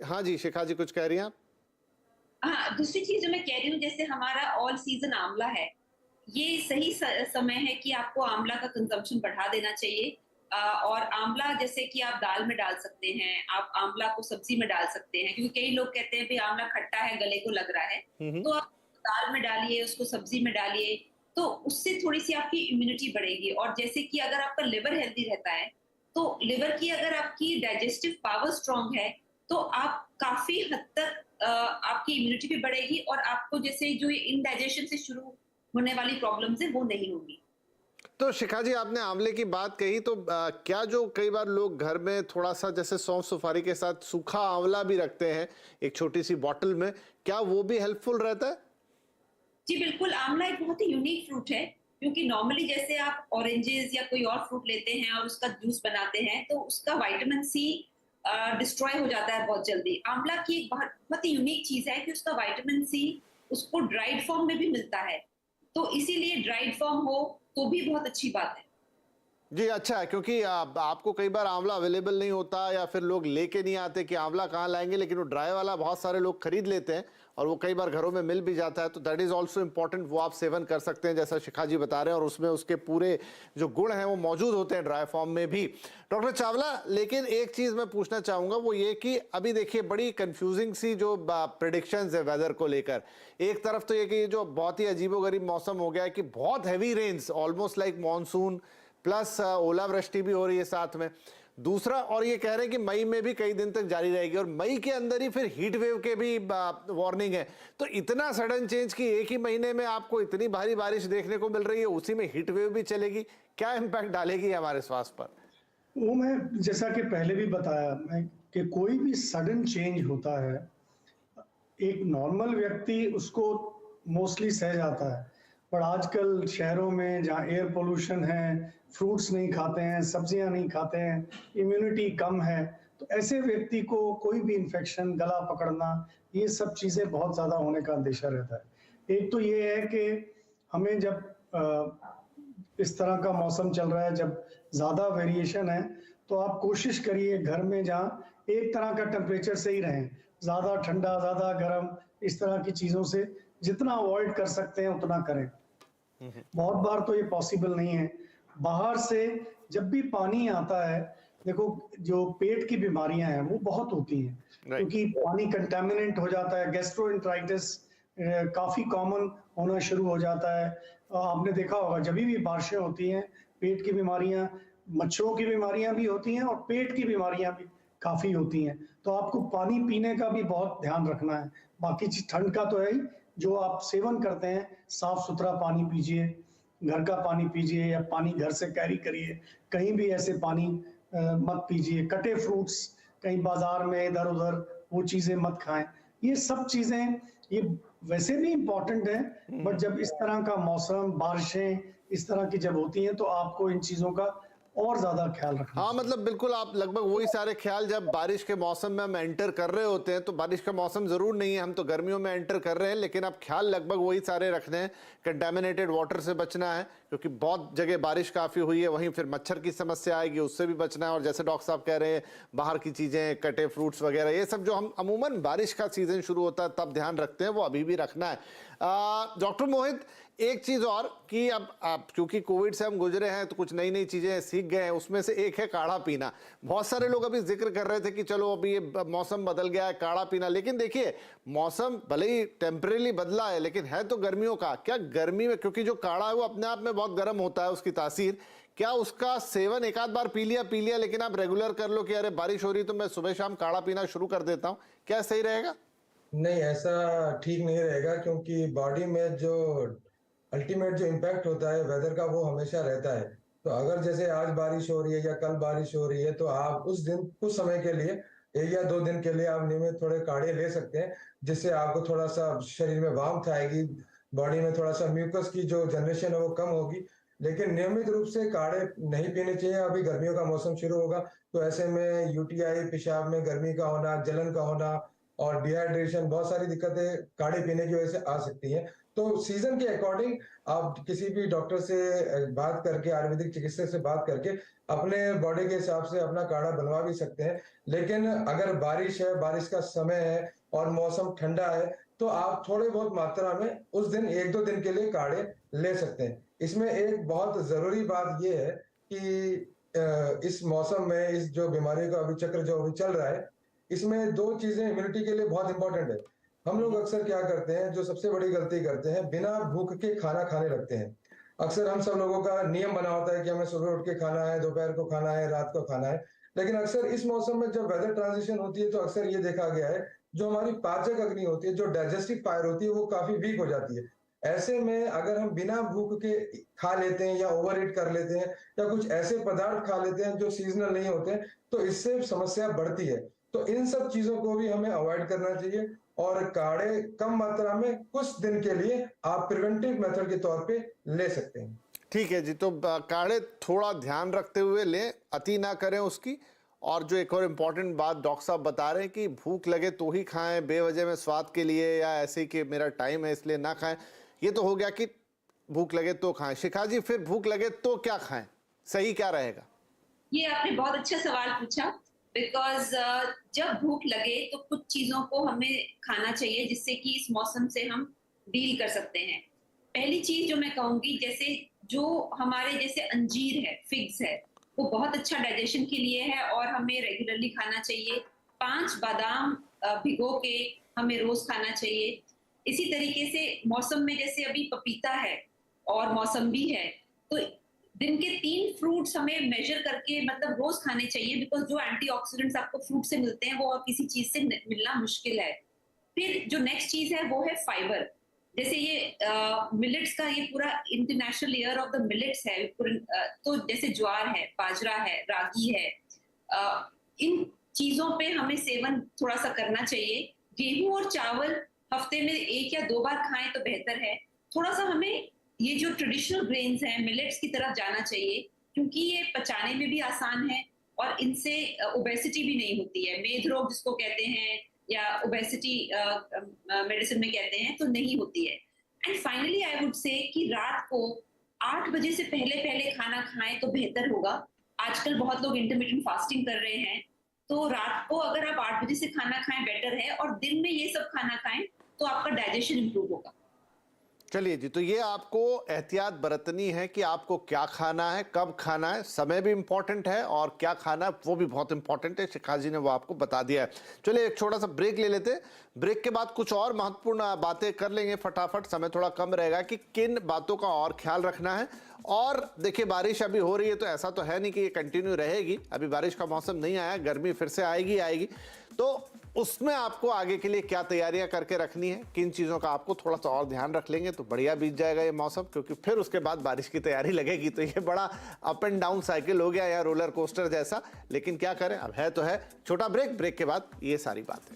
हाँ जी, शिखा जी कुछ कह रही हैं आप? हाँ, दूसरी चीज़ जो मैं कह रही हूँ जैसे हमारा ऑल सीज़न आंवला है, ये सही समय है कि आपको आंवला का कंज़म्पशन बढ़ा देना चाहिए। और आंवला जैसे कि आप दाल में डाल सकते हैं, आप आंवला को सब्ज़ी में डाल सकते हैं क्योंकि कई लोग कहते हैं भई आंवला खट्टा है, गले को लग रहा है, हुँ, हुँ। तो आप दाल में डालिए, उसको सब्ज़ी में डालिए, तो उससे थोड़ी-सी आपकी इम्यूनिटी बढ़ेगी और जैसे कि अगर आपका लिवर हेल्दी रहता है, तो लिवर की अगर आपकी डाइजेस्टिव पावर स्ट्रॉन्ग है, तो आप काफ़ी हद तक आपकी इम्यूनिटी भी बढ़ेगी और आपको जैसे जो ये इंडाइजेशन से शुरू होने वाली प्रॉब्लम्स है वो नहीं होगी। तो शिखा जी आपने आंवले की बात कही तो क्या जो कई बार लोग घर में थोड़ा-सा जैसे सौंफ सुपारी के साथ सूखा आंवला भी रखते हैं, एक छोटी-सी बॉटल में, क्या वो भी हेल्पफुल रहता है? जी बिल्कुल, आंवला एक बहुत ही यूनिक फ्रूट है क्योंकि नॉर्मली जैसे आप ऑरेंजेस या कोई और फ्रूट लेते हैं और उसका जूस बनाते हैं तो उसका विटामिन सी डिस्ट्रॉय हो जाता है बहुत जल्दी। आंवला की एक बहुत बहुत ही यूनिक चीज़ है कि उसका विटामिन सी उसको ड्राइड फॉर्म में भी मिलता है। तो इसीलिए ड्राइड फॉर्म हो तो भी बहुत अच्छी बात है। जी, अच्छा है क्योंकि आपको कई बार आंवला अवेलेबल नहीं होता या फिर लोग लेके नहीं आते कि आंवला कहाँ लाएँगे, लेकिन वो ड्राई वाला बहुत सारे लोग खरीद लेते हैं और वो कई बार घरों में मिल भी जाता है, तो दैट इज़ ऑल्सो इम्पोर्टेंट, वो आप सेवन कर सकते हैं जैसा शिखा जी बता रहे हैं और उसमें उसके पूरे जो गुण हैं वो मौजूद होते हैं ड्राई फॉर्म में भी। डॉक्टर चावला, लेकिन एक चीज़ मैं पूछना चाहूँगा वो ये कि अभी देखिए बड़ी कन्फ्यूज़िंग सी जो प्रेडिक्शंस है वेदर को लेकर। एक तरफ तो ये कि ये जो बहुत ही अजीबो-गरीब मौसम हो गया है कि बहुत heavy rains almost like monsoon plus ओलावृष्टि भी हो रही है साथ में। दूसरा और ये कह रहे हैं कि मई में भी कई दिन तक जारी रहेगी और मई के अंदर ही फिर हीट वेव के भी वार्निंग है। तो इतना सडन चेंज कि एक ही महीने में आपको इतनी भारी बारिश देखने को मिल रही है, उसी में हीट वेव भी चलेगी। क्या इम्पैक्ट डालेगी हमारे स्वास्थ्य पर? वो मैं जैसा कि पहले भी बताया मैं कि कोई भी सडन चेंज होता है, एक नॉर्मल व्यक्ति उसको मोस्टली सह जाता है। पर आजकल शहरों में जहाँ एयर पोल्यूशन है, फ्रूट्स नहीं खाते हैं, सब्जियाँ नहीं खाते हैं, इम्यूनिटी कम है, तो ऐसे व्यक्ति को कोई भी इन्फेक्शन, गला पकड़ना, ये सब चीज़ें बहुत ज़्यादा होने का अंदेशा रहता है। एक तो ये है कि हमें जब इस तरह का मौसम चल रहा है, जब ज़्यादा वेरिएशन है, तो आप कोशिश करिए घर में जहाँ एक तरह का टेम्परेचर से ही रहें। ज़्यादा ठंडा, ज़्यादा गर्म, इस तरह की चीज़ों से जितना अवॉइड कर सकते हैं उतना करें। बहुत बार तो ये पॉसिबल नहीं है। बाहर से जब भी पानी आता है, देखो जो पेट की बीमारियाँ हैं वो बहुत होती हैं, राइट। क्योंकि पानी कंटामिनेंट हो जाता है, गैस्ट्रोएंटेराइटिस काफ़ी कॉमन होना शुरू हो जाता है। आपने देखा होगा जभी भी बारिशें होती हैं, पेट की बीमारियाँ, मच्छरों की बीमारियाँ भी होती हैं और पेट की बीमारियाँ भी काफ़ी होती हैं। तो आपको पानी पीने का भी बहुत ध्यान रखना है। बाकी चीज़ ठंड का तो है ही, जो आप सेवन करते हैं, साफ-सुथरा पानी पीजिए, घर का पानी पीजिए या पानी घर से कैरी करिए। कहीं भी ऐसे पानी मत पीजिए, कटे फ्रूट्स कहीं बाज़ार में इधर-उधर वो चीज़ें मत खाएँ। ये सब चीज़ें ये वैसे भी इम्पोर्टेंट हैं, बट जब इस तरह का मौसम, बारिशें इस तरह की जब होती हैं, तो आपको इन चीज़ों का और ज़्यादा ख्याल रखना हाँ, चाहिए। मतलब बिल्कुल आप लगभग वही सारे ख्याल जब बारिश के मौसम में हम एंटर कर रहे होते हैं, तो बारिश का मौसम ज़रूर नहीं है, हम तो गर्मियों में एंटर कर रहे हैं, लेकिन आप ख्याल लगभग वही सारे रखने हैं। कंटामिनेटेड वाटर से बचना है, क्योंकि बहुत जगह बारिश काफ़ी हुई है, वहीं फिर मच्छर की समस्या आएगी, उससे भी बचना है और जैसे डॉक्टर साहब कह रहे हैं, बाहर की चीज़ें, कटे फ्रूट्स वगैरह, ये सब जो हम अमूमन बारिश का सीज़न शुरू होता है तब ध्यान रखते हैं, वो अभी भी रखना है। डॉक्टर मोहित, एक चीज़ और कि अब आप क्योंकि कोविड से हम गुजरे हैं तो कुछ नई नई चीज़ें सीख गए हैं, उसमें से एक है काढ़ा पीना। बहुत सारे लोग अभी जिक्र कर रहे थे कि चलो अभी ये मौसम बदल गया है, काढ़ा पीना, लेकिन देखिए मौसम भले ही टेम्परेली बदला है लेकिन है तो गर्मियों का। क्या गर्मी में, क्योंकि जो काढ़ा है वो अपने आप में बहुत गर्म होता है उसकी तासीर, क्या उसका सेवन एक आध बार पी लिया लेकिन आप रेगुलर कर लो कि अरे बारिश हो रही तो मैं सुबह शाम काढ़ा पीना शुरू कर देता हूँ, क्या सही रहेगा? नहीं, ऐसा ठीक नहीं रहेगा क्योंकि बॉडी में जो अल्टीमेट जो इम्पैक्ट होता है वेदर का वो हमेशा रहता है। तो अगर जैसे आज बारिश हो रही है या कल बारिश हो रही है तो आप उस दिन कुछ समय के लिए 1 या 2 दिन के लिए आप नियमित थोड़े काढ़े ले सकते हैं, जिससे आपको थोड़ा-सा शरीर में वार्मथ आएगी, बॉडी में थोड़ा-सा म्यूकस की जो जनरेशन है वो कम होगी। लेकिन नियमित रूप से काढ़े नहीं पीने चाहिए, अभी गर्मियों का मौसम शुरू होगा, तो ऐसे में यूटीआई, पेशाब में गर्मी का होना, जलन का होना और डिहाइड्रेशन बहुत सारी दिक्कतें काढ़े पीने की वजह से आ सकती हैं। तो सीजन के अकॉर्डिंग आप किसी भी डॉक्टर से बात करके, आयुर्वेदिक चिकित्सक से बात करके अपने बॉडी के हिसाब से अपना काढ़ा बनवा भी सकते हैं। लेकिन अगर बारिश है, बारिश का समय है और मौसम ठंडा है, तो आप थोड़े बहुत मात्रा में उस दिन 1-2 दिन के लिए काढ़े ले सकते हैं। इसमें एक बहुत जरूरी बात यह है कि इस मौसम में इस जो बीमारी का अभी चक्र जो अभी चल रहा है, इसमें 2 चीजें इम्यूनिटी के लिए बहुत इंपॉर्टेंट है। हम लोग अक्सर क्या करते हैं, जो सबसे बड़ी गलती करते हैं, बिना भूख के खाना खाने लगते हैं। अक्सर हम सब लोगों का नियम बना होता है कि हमें सुबह उठ के खाना है, दोपहर को खाना है, रात को खाना है। लेकिन अक्सर इस मौसम में जब वेदर ट्रांजिशन होती है तो अक्सर ये देखा गया है, जो हमारी पाचक अग्नि होती है, जो डाइजेस्टिव फायर होती है, वो काफी वीक हो जाती है। ऐसे में अगर हम बिना भूख के खा लेते हैं या ओवर ईट कर लेते हैं या कुछ ऐसे पदार्थ खा लेते हैं जो सीजनल नहीं होते हैं, तो इससे समस्या बढ़ती है। तो इन सब चीजों को भी हमें अवॉइड करना चाहिए और काढ़े कम मात्रा में कुछ दिन के लिए आप प्रिवेंटिव मेथड के तौर पे ले सकते हैं। ठीक है जी, तो काढ़े थोड़ा ध्यान रखते हुए लें, अति ना करें उसकी। और जो एक और इम्पॉर्टेंट बात डॉक्टर साहब बता रहे हैं कि भूख लगे तो ही खाएं, बेवजह में स्वाद के लिए या ऐसे कि मेरा टाइम है इसलिए ना खाएं। ये तो हो गया कि भूख लगे तो खाएं। शिखा जी, फिर भूख लगे तो क्या खाएं, सही क्या रहेगा? ये आपने बहुत अच्छा सवाल पूछा, बिकॉज जब भूख लगे तो कुछ चीजों को हमें खाना चाहिए जिससे कि इस मौसम से हम डील कर सकते हैं। पहली चीज जो मैं कहूंगी, जैसे जो हमारे जैसे अंजीर है, फिग्स है, वो बहुत अच्छा डाइजेशन के लिए है और हमें रेगुलरली खाना चाहिए। 5 बादाम भिगो के हमें रोज खाना चाहिए। इसी तरीके से मौसम में जैसे अभी पपीता है और मौसम्बी है, तो दिन के 3 फ्रूट्स हमें मेजर करके मतलब रोज खाने चाहिए, बिकॉज जो एंटीऑक्सीडेंट्स आपको फ्रूट से मिलते हैं वो और किसी चीज से मिलना मुश्किल है। फिर जो नेक्स्ट चीज है वो है फाइबर। जैसे ये मिलेट्स का ये पूरा international year of the millets है, तो जैसे ज्वार है, बाजरा है, रागी है, इन चीजों पे हमें सेवन थोड़ा सा करना चाहिए। गेहूं और चावल हफ्ते में 1 या 2 बार खाएं तो बेहतर है। थोड़ा सा हमें ये जो ट्रेडिशनल ग्रेन्स हैं, मिलेट्स की तरफ जाना चाहिए, क्योंकि ये पचाने में भी आसान है और इनसे ओबेसिटी भी नहीं होती है। मेद रोग जिसको कहते हैं या ओबेसिटी मेडिसिन में कहते हैं, तो नहीं होती है। And finally I would say कि रात को 8 बजे से पहले खाना खाएं तो बेहतर होगा। आजकल बहुत लोग इंटरमिटेंट फास्टिंग कर रहे हैं, तो रात को अगर आप 8 बजे से खाना खाएं बेटर है, और दिन में ये सब खाना खाएं तो आपका डाइजेशन इंप्रूव होगा। चलिए जी, तो ये आपको एहतियात बरतनी है कि आपको क्या खाना है, कब खाना है, समय भी इम्पॉर्टेंट है और क्या खाना है वो भी बहुत इम्पॉर्टेंट है। शिखा जी ने वो आपको बता दिया है। चलिए एक छोटा सा ब्रेक ले लेते हैं। ब्रेक के बाद कुछ और महत्वपूर्ण बातें कर लेंगे फटाफट, समय थोड़ा कम रहेगा, कि किन बातों का और ख्याल रखना है। और देखिए, बारिश अभी हो रही है तो ऐसा तो है नहीं कि ये कंटिन्यू रहेगी। अभी बारिश का मौसम नहीं आया, गर्मी फिर से आएगी। तो उसमें आपको आगे के लिए क्या तैयारियां करके रखनी है, किन चीज़ों का आपको थोड़ा सा और ध्यान रख लेंगे तो बढ़िया बीत जाएगा ये मौसम, क्योंकि फिर उसके बाद बारिश की तैयारी लगेगी। तो ये बड़ा अप एंड डाउन साइकिल हो गया या रोलर कोस्टर जैसा, लेकिन क्या करें, अब है तो है। छोटा ब्रेक के बाद ये सारी बातें।